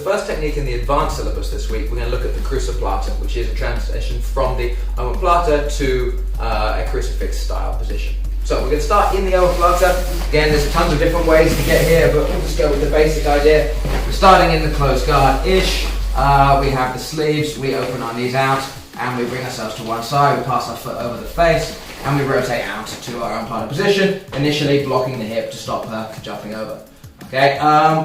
first technique in the advanced syllabus this week, we're going to look at the Cruciplata, which is a transition from the omoplata to a crucifix style position. So we're going to start in the omoplata. Again, there's tons of different ways to get here, but we'll just go with the basic idea. We're starting in the closed guard-ish. We have the sleeves, we open our knees out, and we bring ourselves to one side. We pass our foot over the face, and we rotate out to our omoplata position, initially blocking the hip to stop her jumping over. Okay,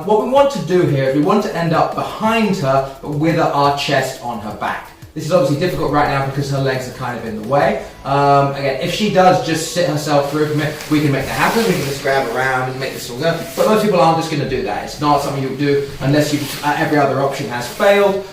what we want to do here is we want to end up behind her, but with our chest on her back. This is obviously difficult right now because her legs are kind of in the way. Again, if she does just sit herself through from it, we can make that happen. We can just grab around and make this all go. But most people aren't just going to do that. It's not something you do unless every other option has failed.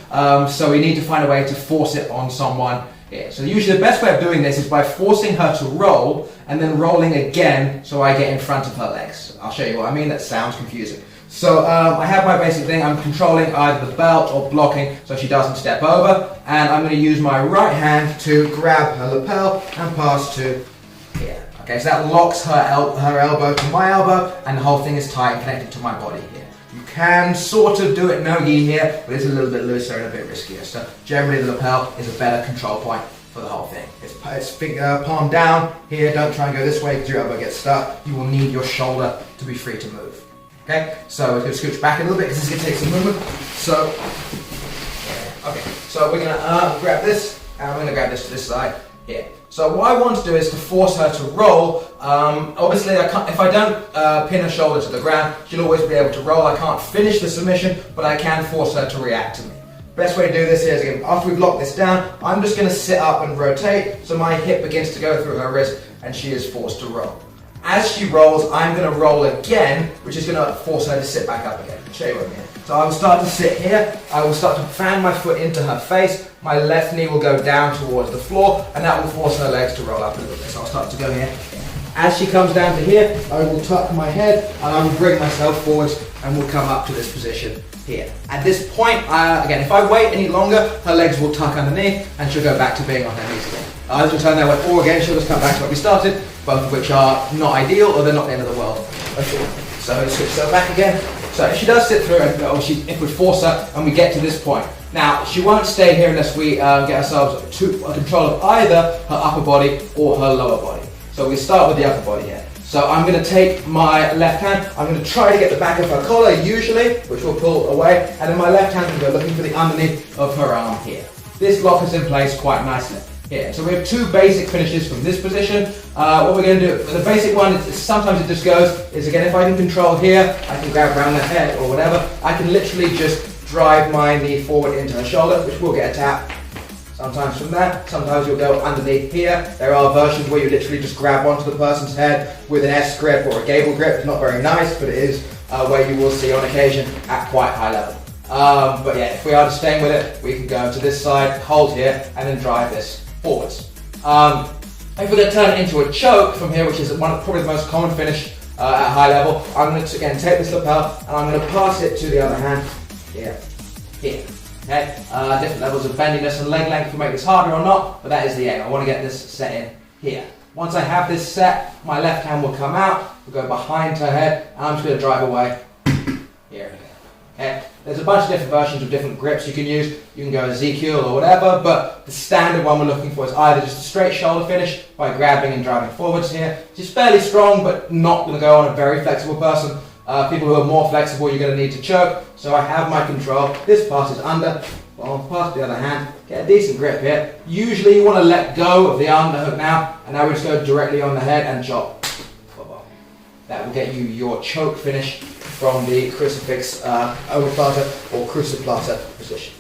So we need to find a way to force it on someone here. So usually the best way of doing this is by forcing her to roll and then rolling again so I get in front of her legs. I'll show you what I mean. That sounds confusing. So I have my basic thing. I'm controlling either the belt or blocking so she doesn't step over, and I'm going to use my right hand to grab her lapel and pass to here. Okay, so that locks her elbow to my elbow, and the whole thing is tight and connected to my body here. You can sort of do it no-gi here, but it's a little bit looser and a bit riskier. So generally the lapel is a better control point for the whole thing. It's palm down here. Don't try and go this way because your elbow gets stuck. You will need your shoulder to be free to move. Okay, so we're going to scooch back a little bit because this is going to take some movement. So, okay, so we're going to grab this, and I'm going to grab this to this side here. So what I want to do is to force her to roll. Obviously, if I don't pin her shoulder to the ground, she'll always be able to roll. I can't finish the submission, but I can force her to react to me. Best way to do this here is, again, after we've locked this down, I'm just going to sit up and rotate, so my hip begins to go through her wrist, and she is forced to roll. As she rolls, I'm going to roll again, which is going to force her to sit back up again. I'll show you what I mean. So I will start to sit here, I will start to fan my foot into her face, my left knee will go down towards the floor, and that will force her legs to roll up a little bit. So I'll start to go here. As she comes down to here, I will tuck my head, and I will bring myself forwards, and we'll come up to this position here. At this point, again, if I wait any longer, her legs will tuck underneath, and she'll go back to being on her knees again. Either she'll turn that way, or again, she'll just come back to where we started, both of which are not ideal, or they're not the end of the world. Okay. So switch her back again. So if she does sit through, if we force her and we get to this point. Now, she won't stay here unless we get ourselves to control of either her upper body or her lower body. So we start with the upper body here. So I'm going to take my left hand, I'm going to try to get the back of her collar usually, which will pull away, and then my left hand will go looking for the underneath of her arm here. This lock is in place quite nicely here. So we have two basic finishes from this position. What we're going to do, the basic one, is sometimes it just goes, is again, if I can control here, I can grab around the head or whatever, I can literally just drive my knee forward into her shoulder, which will get a tap. Sometimes from that, sometimes you'll go underneath here. There are versions where you literally just grab onto the person's head with an S grip or a gable grip. It's not very nice, but it is where you will see on occasion at quite high level. But yeah, if we are just staying with it, we can go to this side, hold here, and then drive this forwards. If we're going to turn it into a choke from here, which is probably the most common finish at high level, I'm going to again take this lapel and I'm going to pass it to the other hand here. Okay, different levels of bendiness and leg length will make this harder or not, but that is the aim. I want to get this set in here. Once I have this set, my left hand will come out, we'll go behind her head, and I'm just going to drive away here. Okay. There's a bunch of different versions of different grips you can use. You can go Ezekiel or whatever, but the standard one we're looking for is either just a straight shoulder finish by grabbing and driving forwards here, which is fairly strong but not going to go on a very flexible person. People who are more flexible, you're going to need to choke. So I have my control. This part is under. I'll pass the other hand. Get a decent grip here. Usually you want to let go of the underhook now, and I would just go directly on the head and chop. That will get you your choke finish from the crucifix omoplata or cruciplata position.